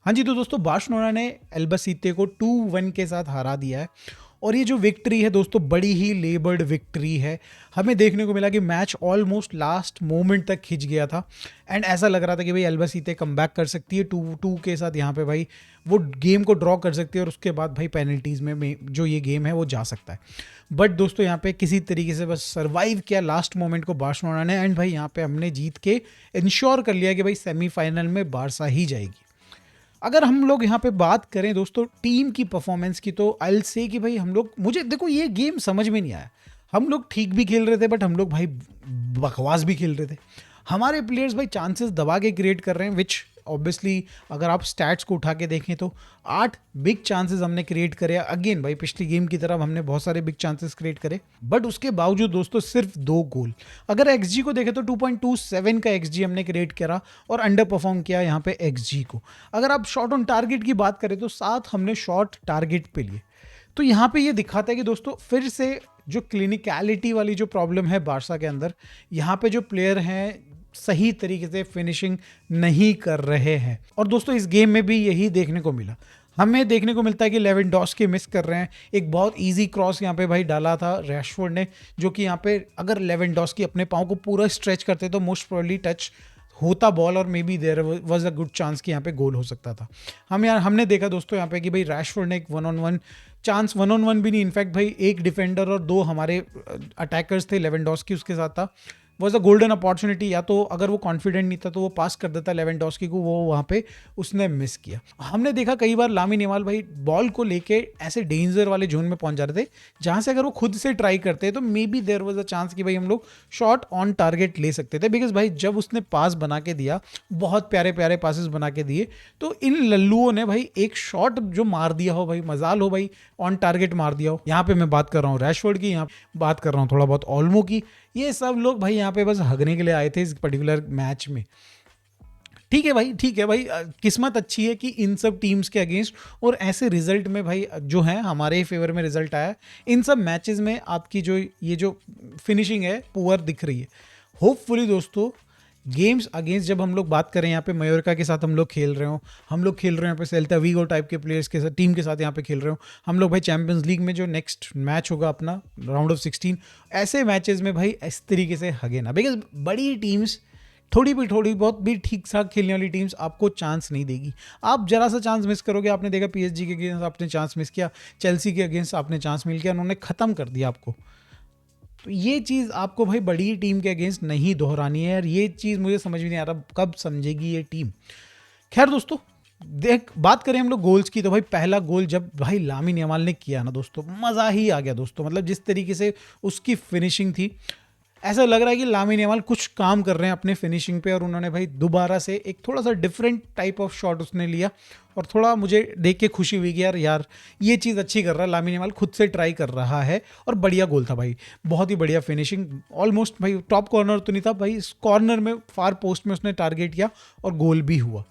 हाँ जी, तो दोस्तों बार्सिलोना ने एल्बासीते को 2-1 के साथ हरा दिया है और ये जो विक्ट्री है दोस्तों बड़ी ही लेबर्ड विक्ट्री है। हमें देखने को मिला कि मैच ऑलमोस्ट लास्ट मोमेंट तक खिंच गया था एंड ऐसा लग रहा था कि भाई एल्बासीते कमबैक कर सकती है 2-2 के साथ यहाँ पे भाई वो गेम को ड्रॉ कर सकती है और उसके बाद भाई पेनल्टीज़ में जो ये गेम है वो जा सकता है। बट दोस्तों यहाँ पे किसी तरीके से बस सर्वाइव किया लास्ट मोमेंट को बार्सिलोना ने एंड भाई यहाँ पे हमने जीत के इंश्योर कर लिया कि भाई सेमीफाइनल में बारसा ही जाएगी। अगर हम लोग यहाँ पे बात करें दोस्तों टीम की परफॉर्मेंस की तो आई विल से कि भाई हम लोग मुझे देखो ये गेम समझ में नहीं आया। हम लोग ठीक भी खेल रहे थे बट हम लोग भाई बकवास भी खेल रहे थे। हमारे प्लेयर्स भाई चांसेस दबा के क्रिएट कर रहे हैं विच ऑब्वियसली अगर आप स्टैट्स को उठा के देखें तो 8 बिग चांसेस हमने क्रिएट करे। अगेन भाई पिछली गेम की तरफ हमने बहुत सारे बिग चांसेस क्रिएट करे बट उसके बावजूद दोस्तों सिर्फ 2 गोल। अगर एक्सजी को देखें तो 2.27 का एक्सजी हमने क्रिएट करा और अंडर परफॉर्म किया यहाँ पे एक्सजी को। अगर आप शॉट ऑन टारगेट की बात करें तो 7 हमने शॉट टारगेट पे लिए। तो यहाँ पे ये दिखाता है कि दोस्तों फिर से जो क्लिनिकलिटी वाली जो प्रॉब्लम है बारसा के अंदर, यहाँ पे जो प्लेयर हैं सही तरीके से फिनिशिंग नहीं कर रहे हैं। और दोस्तों इस गेम में भी यही देखने को मिला। हमें देखने को मिलता है कि लेवेंडोस्की मिस कर रहे हैं। एक बहुत इजी क्रॉस यहाँ पे भाई डाला था रैशफोर्ड ने, जो कि यहाँ पे अगर लेवेंडोस्की अपने पाँव को पूरा स्ट्रेच करते तो मोस्ट प्रोबेबली टच होता बॉल और maybe there was a good chance कि यहाँ पे गोल हो सकता था। हमने देखा दोस्तों यहाँ पे कि भाई रैशफोर्ड ने एक 1-on-1 चांस, 1-on-1 भी नहीं, इनफैक्ट भाई एक डिफेंडर और 2 हमारे अटैकर्स थे, लेवेंडोस्की उसके साथ था, वॉज अ गोल्डन अपॉर्चुनिटी। या तो अगर वो कॉन्फिडेंट नहीं था तो वो पास कर देता लेवेंडोस्की को, वो वहाँ पे उसने मिस किया। हमने देखा कई बार लामिन यमाल भाई बॉल को लेके ऐसे डेंजर वाले जोन में पहुंच जा रहे थे जहाँ से अगर वो खुद से ट्राई करते तो maybe there was a chance कि भाई हम लोग शॉट ऑन टारगेट ले सकते थे। बिकॉज भाई जब उसने पास बना के दिया, बहुत प्यारे प्यारे पासेस बना के दिए, तो इन लल्लुओं ने भाई एक शॉट जो मार दिया हो भाई, मजाल हो भाई ऑन टारगेट मार दिया हो। यहाँ पे मैं बात कर रहा हूँ रैशफोर्ड की, यहाँ बात कर रहा हूँ थोड़ा बहुत ओल्मो की। ये सब लोग भाई यहाँ पे बस हगने के लिए आए थे इस पर्टिकुलर मैच में। ठीक है भाई, ठीक है भाई, किस्मत अच्छी है कि इन सब टीम्स के अगेंस्ट और ऐसे रिजल्ट में भाई जो है हमारे ही फेवर में रिजल्ट आया। इन सब मैचेस में आपकी जो ये जो फिनिशिंग है पुअर दिख रही है। होपफुली दोस्तों गेम्स अगेंस्ट जब हम लोग बात करें यहाँ पे मयोरका के साथ हम लोग खेल रहे हो, हम लोग खेल रहे हैं यहाँ पे सेल्टा वीगो टाइप के प्लेयर्स के साथ, टीम के साथ यहाँ पे खेल रहे हो हम लोग भाई चैंपियंस लीग में जो नेक्स्ट मैच होगा अपना राउंड ऑफ 16, ऐसे मैचेस में भाई इस तरीके से हगे ना। बिकॉज बड़ी टीम्स थोड़ी बहुत भी ठीक ठाक खेलने वाली टीम्स आपको चांस नहीं देगी। आप जरा सा चांस मिस करोगे, आपने देखा पीएसजी के अगेंस्ट आपने चांस मिस किया, चेल्सी के अगेंस्ट आपने चांस मिल गया, उन्होंने ख़त्म कर दिया आपको। तो ये चीज़ आपको भाई बड़ी टीम के अगेंस्ट नहीं दोहरानी है, और ये चीज़ मुझे समझ में नहीं आ रहा कब समझेगी ये टीम। खैर दोस्तों देख बात करें हम लोग गोल्स की, तो भाई पहला गोल जब भाई लामिन यमाल ने किया ना दोस्तों, मज़ा ही आ गया दोस्तों। मतलब जिस तरीके से उसकी फिनिशिंग थी, ऐसा लग रहा है कि लामिन यमाल कुछ काम कर रहे हैं अपने फिनिशिंग पे, और उन्होंने भाई दोबारा से एक थोड़ा सा डिफरेंट टाइप ऑफ शॉट उसने लिया, और थोड़ा मुझे देख के खुशी हुई कि यार ये चीज़ अच्छी कर रहा है लामिन यमाल, खुद से ट्राई कर रहा है। और बढ़िया गोल था भाई, बहुत ही बढ़िया फिनिशिंग, ऑलमोस्ट भाई टॉप कॉर्नर तो नहीं था भाई, इस कॉर्नर में फार पोस्ट में उसने टारगेट किया और गोल भी हुआ।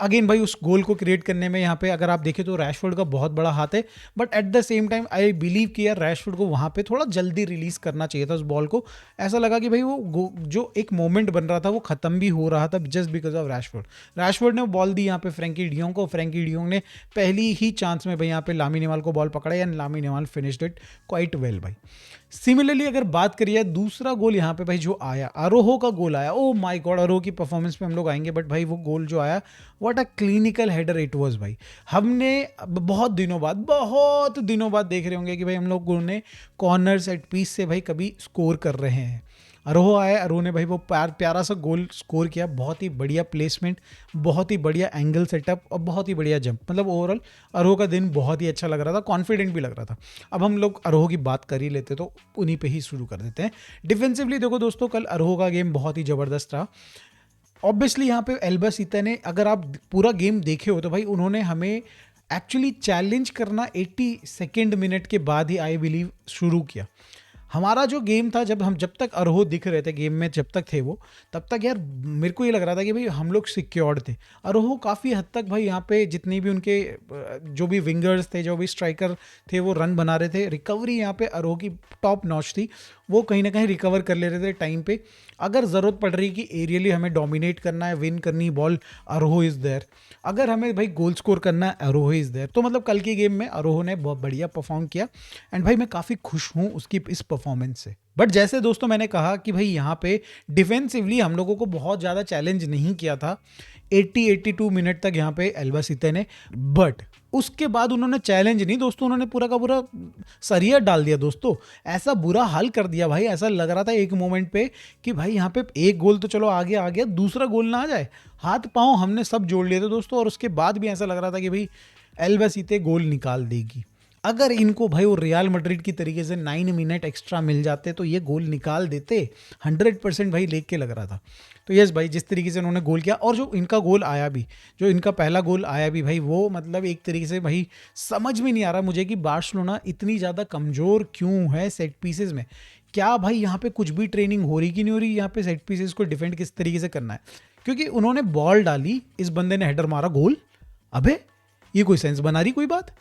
अगेन भाई उस गोल को क्रिएट करने में यहाँ पे अगर आप देखें तो रैशफोर्ड का बहुत बड़ा हाथ है, but at the same time I believe कि यार रैशफोर्ड को वहाँ पे थोड़ा जल्दी रिलीज करना चाहिए था उस बॉल को। ऐसा लगा कि भाई वो जो एक मोमेंट बन रहा था वो खत्म भी हो रहा था जस्ट बिकॉज ऑफ रैशफोर्ड ने बॉल दी यहाँ पे फ्रैंकी डियोंग को, फ्रैंकी डियोंग ने पहली ही चांस में भाई यहाँ पे लामिन यमाल को बॉल पकड़ा and Lamine Yamal finished it quite well भाई। सिमिलरली अगर बात करिए दूसरा गोल यहाँ पे भाई जो आया, अरोहो का गोल आया, ओ माय गॉड, अरोहो की परफॉर्मेंस पे हम लोग आएंगे, बट भाई वो गोल जो आया what a clinical header it was भाई। हमने बहुत दिनों बाद देख रहे होंगे कि भाई हम लोगों ने कॉर्नर सेट पीस से भाई कभी स्कोर कर रहे हैं। अरोहो आया, अरोहो ने भाई वो प्यारा सा गोल स्कोर किया, बहुत ही बढ़िया प्लेसमेंट, बहुत ही बढ़िया एंगल सेटअप और बहुत ही बढ़िया जंप। मतलब ओवरऑल अरोहो का दिन बहुत ही अच्छा लग रहा था, कॉन्फिडेंट भी लग रहा था। अब हम लोग अरोहो की बात कर ही लेते तो उन्हीं पे ही शुरू कर देते हैं। डिफेंसिवली देखो दोस्तों, कल अरोहो का गेम बहुत ही ज़बरदस्त रहा। ऑब्वियसली यहाँ पे एल्बासीते ने, अगर आप पूरा गेम देखे हो तो भाई उन्होंने हमें एक्चुअली चैलेंज करना 82nd मिनट के बाद ही आई बिलीव शुरू किया। हमारा जो गेम था, जब तक अरोहो दिख रहे थे गेम में, जब तक थे वो, तब तक यार मेरे को ये लग रहा था कि भाई हम लोग सिक्योर्ड थे। अरोहो काफ़ी हद तक भाई यहाँ पे जितनी भी उनके जो भी विंगर्स थे, जो भी स्ट्राइकर थे, वो रन बना रहे थे। रिकवरी यहाँ पे अरोहो की टॉप नॉच थी, वो कहीं ना कहीं रिकवर कर ले रहे थे टाइम पे। अगर ज़रूरत पड़ रही कि एरियली हमें डोमिनेट करना है, विन करनी बॉल, अरोहो इज़ देयर। अगर हमें भाई गोल स्कोर करना है, अरोहो इज़ देयर। तो मतलब कल की गेम में अरोहो ने बहुत बढ़िया परफॉर्म किया एंड भाई मैं काफ़ी खुश हूँ उसकी इस परफॉर्मेंस से। बट जैसे दोस्तों मैंने कहा कि भाई यहाँ पे डिफेंसिवली हम लोगों को बहुत ज़्यादा चैलेंज नहीं किया था 80-82 मिनट तक यहाँ पे एल्बासीते ने। बट उसके बाद उन्होंने चैलेंज नहीं दोस्तों, उन्होंने पूरा का पूरा सरिया डाल दिया दोस्तों। ऐसा बुरा हाल कर दिया भाई, ऐसा लग रहा था एक मोमेंट पे कि भाई यहाँ पे एक गोल तो चलो आगे आ गया, दूसरा गोल ना आ जाए। हाथ पांव हमने सब जोड़ लिए थे दोस्तों, और उसके बाद भी ऐसा लग रहा था कि भाई एल्बासीते गोल निकाल देगी। अगर इनको भाई वो रियल मैड्रिड की तरीके से 9 मिनट एक्स्ट्रा मिल जाते तो ये गोल निकाल देते 100% भाई, लेके लग रहा था। तो यस भाई, जिस तरीके से उन्होंने गोल किया और जो इनका गोल आया भी, जो इनका पहला गोल आया भी भाई, वो मतलब एक तरीके से भाई समझ में नहीं आ रहा मुझे कि बार्सिलोना इतनी ज़्यादा कमज़ोर क्यों है सेट पीसेस में। क्या भाई यहाँ पे कुछ भी ट्रेनिंग हो रही कि नहीं हो रही यहाँ पे सेट पीसेस को डिफेंड किस तरीके से करना है? क्योंकि उन्होंने बॉल डाली, इस बंदे ने हेडर मारा, गोल। अबे ये कोई सेंस बना रही कोई बात?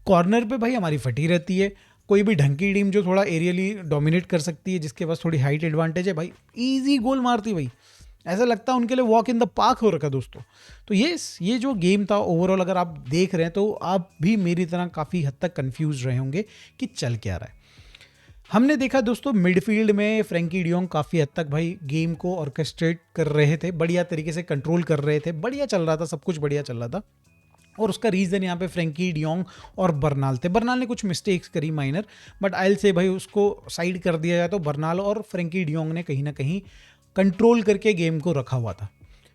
कॉर्नर पे भाई हमारी फटी रहती है। कोई भी ढंग की टीम जो थोड़ा एरियली डोमिनेट कर सकती है, जिसके पास थोड़ी हाइट एडवांटेज है भाई, इजी गोल मारती भाई। ऐसा लगता है उनके लिए वॉक इन द पार्क हो रखा दोस्तों। तो ये जो गेम था ओवरऑल अगर आप देख रहे हैं तो आप भी मेरी तरह काफ़ी हद तक कंफ्यूज रहे होंगे कि चल क्या रहा है। हमने देखा दोस्तों मिडफील्ड में फ्रैंकी डियोंग काफ़ी हद तक भाई गेम को ऑर्केस्ट्रेट कर रहे थे, बढ़िया तरीके से कंट्रोल कर रहे थे, बढ़िया चल रहा था, सब कुछ बढ़िया चल रहा था। और उसका रीज़न यहाँ पे फ्रैंकी डियोंग और बर्नाल थे। बर्नाल ने कुछ मिस्टेक्स करी माइनर, बट आई से भाई उसको साइड कर दिया जाए तो बर्नाल और फ्रैंकी डियोंग ने कहीं ना कहीं कंट्रोल करके गेम को रखा हुआ था।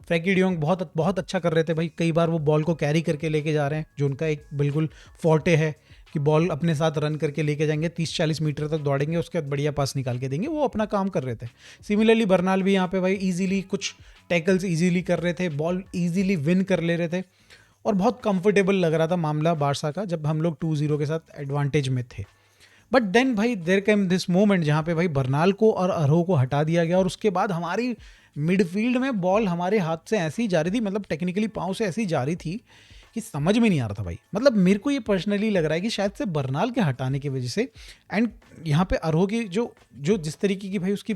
फ्रैंकी डियोंग बहुत बहुत अच्छा कर रहे थे भाई, कई बार वो बॉल को कैरी करके लेके जा रहे हैं, जो उनका एक बिल्कुल फॉर्टे है कि बॉल अपने साथ रन करके लेके जाएंगे, 30-40 मीटर तक दौड़ेंगे, उसके बाद बढ़िया पास निकाल के देंगे, वो अपना काम कर रहे थे। सिमिलरली बर्नाल भी यहाँ पे भाई इजीली कुछ टैकल्स इजीली कर रहे थे, बॉल इजीली विन कर ले रहे थे, और बहुत कंफर्टेबल लग रहा था मामला बारसा का जब हम लोग 2-0 के साथ एडवांटेज में थे। बट देन भाई देयर केम दिस मोमेंट जहाँ पे भाई बर्नाल को और अरोहो को हटा दिया गया, और उसके बाद हमारी मिडफील्ड में बॉल हमारे हाथ से ऐसी जा रही थी, मतलब टेक्निकली पाँव से ऐसी जा रही थी कि समझ में नहीं आ रहा था भाई। मतलब मेरे को ये पर्सनली लग रहा है कि शायद से बर्नाल के हटाने की वजह से एंड यहाँ पे अरोहो की जो जो जिस तरीके की भाई उसकी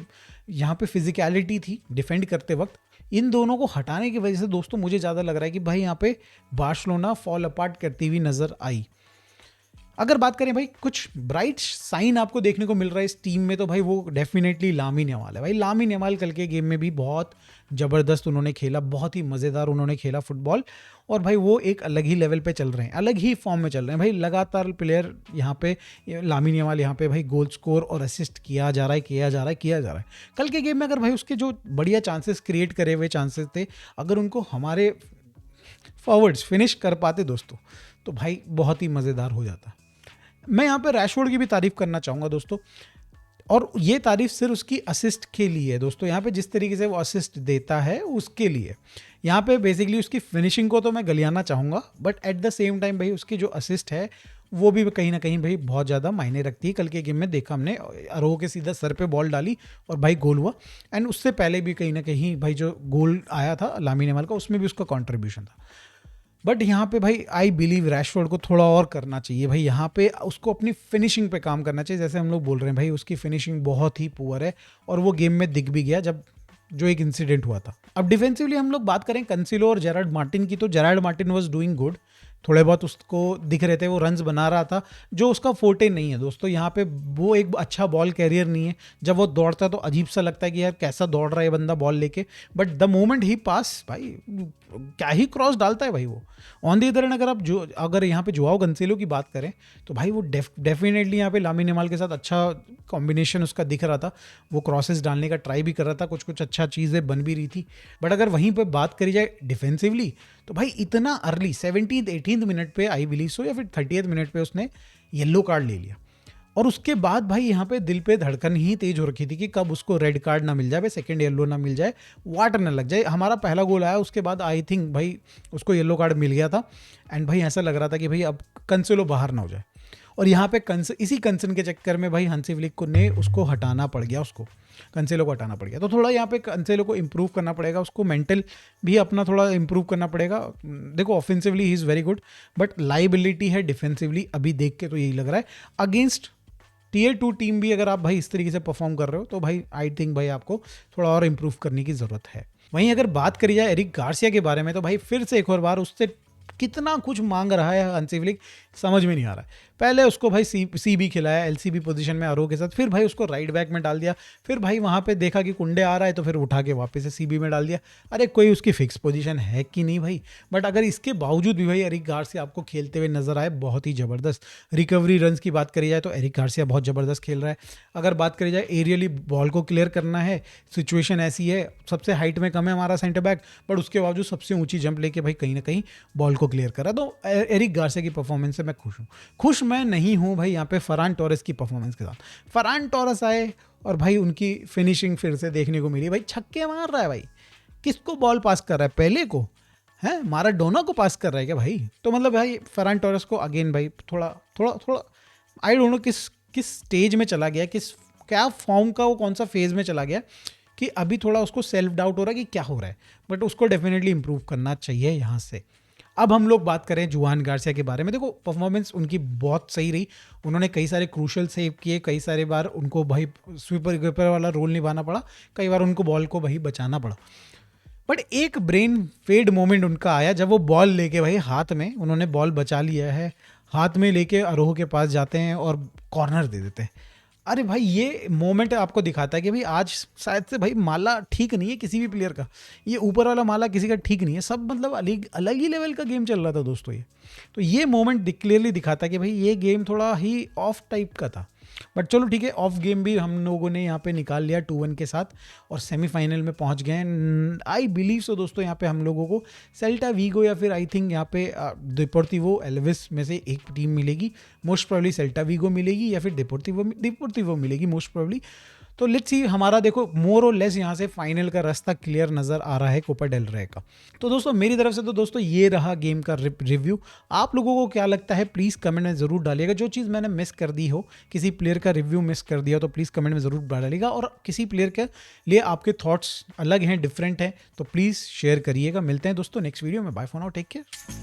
यहाँ पे फिजिकलिटी थी डिफेंड करते वक्त, इन दोनों को हटाने की वजह से दोस्तों मुझे ज़्यादा लग रहा है कि भाई यहाँ पे बार्सिलोना फॉल अपार्ट करती हुई नज़र आई। अगर बात करें भाई कुछ ब्राइट साइन आपको देखने को मिल रहा है इस टीम में, तो भाई वो डेफिनेटली लामिन यमाल है भाई। लामिन यमाल कल के गेम में भी बहुत ज़बरदस्त उन्होंने खेला, बहुत ही मज़ेदार उन्होंने खेला फुटबॉल, और भाई वो एक अलग ही लेवल पे चल रहे हैं, अलग ही फॉर्म में चल रहे हैं भाई। लगातार प्लेयर यहाँ पे लामिन यमाल यहाँ पे भाई गोल स्कोर और असिस्ट किया जा रहा है, किया जा रहा है, किया जा रहा है। कल के गेम में अगर भाई उसके जो बढ़िया चांसेस क्रिएट करे हुए चांसेस थे, अगर उनको हमारे फॉरवर्ड्स फिनिश कर पाते दोस्तों, तो भाई बहुत ही मज़ेदार हो जाता। मैं यहाँ पे रैशफोर्ड की भी तारीफ करना चाहूँगा दोस्तों, और ये तारीफ सिर्फ उसकी असिस्ट के लिए है दोस्तों। यहाँ पे जिस तरीके से वो असिस्ट देता है उसके लिए, यहाँ पे बेसिकली उसकी फिनिशिंग को तो मैं गलियाना चाहूँगा, but at the same time भाई उसकी जो असिस्ट है वो भी कहीं ना कहीं भाई बहुत ज़्यादा मायने रखती है। कल के गेम में देखा हमने, अरोहो के सीधा सर पे बॉल डाली और भाई गोल हुआ, एंड उससे पहले भी कहीं ना कहीं भाई जो गोल आया था लामिन यमाल का, उसमें भी उसका कॉन्ट्रीब्यूशन था। बट यहाँ पे भाई आई बिलीव रैशफोर्ड को थोड़ा और करना चाहिए भाई, यहाँ पे उसको अपनी फिनिशिंग पे काम करना चाहिए। जैसे हम लोग बोल रहे हैं भाई उसकी फिनिशिंग बहुत ही पुअर है, और वो गेम में दिख भी गया जब जो एक इंसिडेंट हुआ था। अब डिफेंसिवली हम लोग बात करें कंसिलो और जेरार्ड मार्टिन की, तो Gerrard Martin was doing good, थोड़े बहुत उसको दिख रहे थे, वो रन्स बना रहा था, जो उसका फोर्टे नहीं है दोस्तों। यहाँ पे वो एक अच्छा बॉल कैरियर नहीं है, जब वो दौड़ता है तो अजीब सा लगता है कि यार कैसा दौड़ रहा है बंदा बॉल लेके, बट द मोमेंट ही पास भाई क्या ही क्रॉस डालता है भाई वो। ऑन दी अदर हैंड अगर यहाँ पे जोआओ कैंसेलो की बात करें तो भाई वो डेफिनेटली यहाँ पे लामिन यमाल के साथ अच्छा कॉम्बिनेशन उसका दिख रहा था, वो क्रॉसेस डालने का ट्राई भी कर रहा था, कुछ कुछ अच्छा चीज़ें बन भी रही थी। बट अगर वहीं पे बात करी जाए डिफेंसिवली, तो भाई इतना अर्ली 17th-18th मिनट पे आई बिलीव सो, या फिर 30th मिनट पे उसने येलो कार्ड ले लिया, और उसके बाद भाई यहाँ पे दिल पे धड़कन ही तेज हो रखी थी कि कब उसको रेड कार्ड ना मिल जाए, सेकंड येलो ना मिल जाए, वाटर ना लग जाए। हमारा पहला गोल आया उसके बाद आई थिंक भाई उसको येलो कार्ड मिल गया था, एंड भाई ऐसा लग रहा था कि भाई अब कंसेलो बाहर ना हो जाए, और यहाँ पे इसी कंसर्न के चक्कर में भाई हांसी फ्लिक को ने उसको हटाना पड़ गया, उसको कंसेलो को हटाना पड़ गया। तो थोड़ा यहाँ पे कंसेलो को इम्प्रूव करना पड़ेगा, उसको मेंटल भी अपना थोड़ा इम्प्रूव करना पड़ेगा। देखो offensively he is very good, but liability है डिफेंसिवली, अभी देख के तो यही लग रहा है। अगेंस्ट टीयर 2 टीम भी अगर आप भाई इस तरीके से परफॉर्म कर रहे हो तो भाई आई थिंक भाई आपको थोड़ा और इम्प्रूव करने की ज़रूरत है। वहीं अगर बात करी जाए एरिक गार्सिया के बारे में तो भाई फिर से एक और बार उससे कितना कुछ मांग रहा है हंसी फ्लिक, समझ में नहीं आ रहा है। पहले उसको भाई सीबी खिलाया एलसीबी पोजीशन में आरो के साथ, फिर भाई उसको राइट बैक में डाल दिया, फिर भाई वहाँ पे देखा कि कुंडे आ रहा है तो फिर उठा के वापस से सीबी में डाल दिया। अरे कोई उसकी फिक्स पोजीशन है कि नहीं भाई? बट अगर इसके बावजूद भी भाई एरिक गार्सिया आपको खेलते हुए नजर आए बहुत ही ज़बरदस्त। रिकवरी रन्स की बात करी जाए तो एरिक गार्सिया बहुत ज़बरदस्त खेल रहा है। अगर बात करी जाए एरियली बॉल को क्लियर करना है, सिचुएशन ऐसी है, सबसे हाइट में कम है हमारा सेंटर बैक, बट उसके बावजूद सबसे ऊंची जंप लेके भाई कहीं ना कहीं बॉल को क्लियर करा। तो एरिक गार्सिया की परफॉर्मेंस से मैं खुश हूँ। खुश मैं नहीं हूँ भाई यहाँ पे फरान टोरेस की परफॉर्मेंस के साथ। फरान टोरेस आए और भाई उनकी फिनिशिंग फिर से देखने को मिली। भाई छक्के मार रहा है भाई, किसको बॉल पास कर रहा है? पहले को है माराडोना को पास कर रहा है क्या भाई? तो मतलब भाई फरान टोरेस को अगेन भाई थोड़ा थोड़ा थोड़ा आई डोंट नो किस स्टेज में चला गया, क्या फॉर्म का वो कौन सा फेज में चला गया कि अभी थोड़ा उसको सेल्फ डाउट हो रहा है कि क्या हो रहा है। बट उसको डेफिनेटली इंप्रूव करना चाहिए यहाँ से। अब हम लोग बात करें जुआन गार्सिया के बारे में। देखो परफॉर्मेंस उनकी बहुत सही रही, उन्होंने कई सारे क्रूशल सेव किए, कई सारे बार उनको भाई स्वीपर गिपर वाला रोल निभाना पड़ा, कई बार उनको बॉल को भाई बचाना पड़ा। बट एक ब्रेन फेड मोमेंट उनका आया जब वो बॉल लेके भाई हाथ में, उन्होंने बॉल बचा लिया है, हाथ में लेके आरोह के पास जाते हैं और कॉर्नर दे देते हैं। अरे भाई ये मोमेंट आपको दिखाता है कि भाई आज शायद से भाई माला ठीक नहीं है किसी भी प्लेयर का, ये ऊपर वाला माला किसी का ठीक नहीं है, सब मतलब अलग ही लेवल का गेम चल रहा था दोस्तों ये। तो ये मोमेंट क्लियरली दिखाता है कि भाई ये गेम थोड़ा ही ऑफ टाइप का था। बट चलो ठीक है, ऑफ गेम भी हम लोगों ने यहाँ पे निकाल लिया 2-1 के साथ और सेमीफाइनल में पहुँच गए। आई बिलीव सो दोस्तों यहाँ पे हम लोगों को सेल्टा वीगो या फिर आई थिंक यहाँ पे डिपोर्टिवो एल्वेस में से एक टीम मिलेगी। मोस्ट प्रोबेबली सेल्टा वीगो मिलेगी या फिर डिपोर्टिवो मिलेगी मोस्ट प्रोबेबली। तो लेट्स सी, हमारा देखो मोर और लेस यहाँ से फाइनल का रास्ता क्लियर नज़र आ रहा है कोपा डेल रे का। तो दोस्तों मेरी तरफ से तो दोस्तों ये रहा गेम का रिव्यू। आप लोगों को क्या लगता है प्लीज़ कमेंट में ज़रूर डालिएगा। जो चीज़ मैंने मिस कर दी हो, किसी प्लेयर का रिव्यू मिस कर दिया तो प्लीज़ कमेंट में ज़रूर डालिएगा। और किसी प्लेयर के लिए आपके थॉट्स अलग हैं, डिफरेंट हैं, तो प्लीज़ शेयर करिएगा। मिलते हैं दोस्तों नेक्स्ट वीडियो में। Bye for now, take care.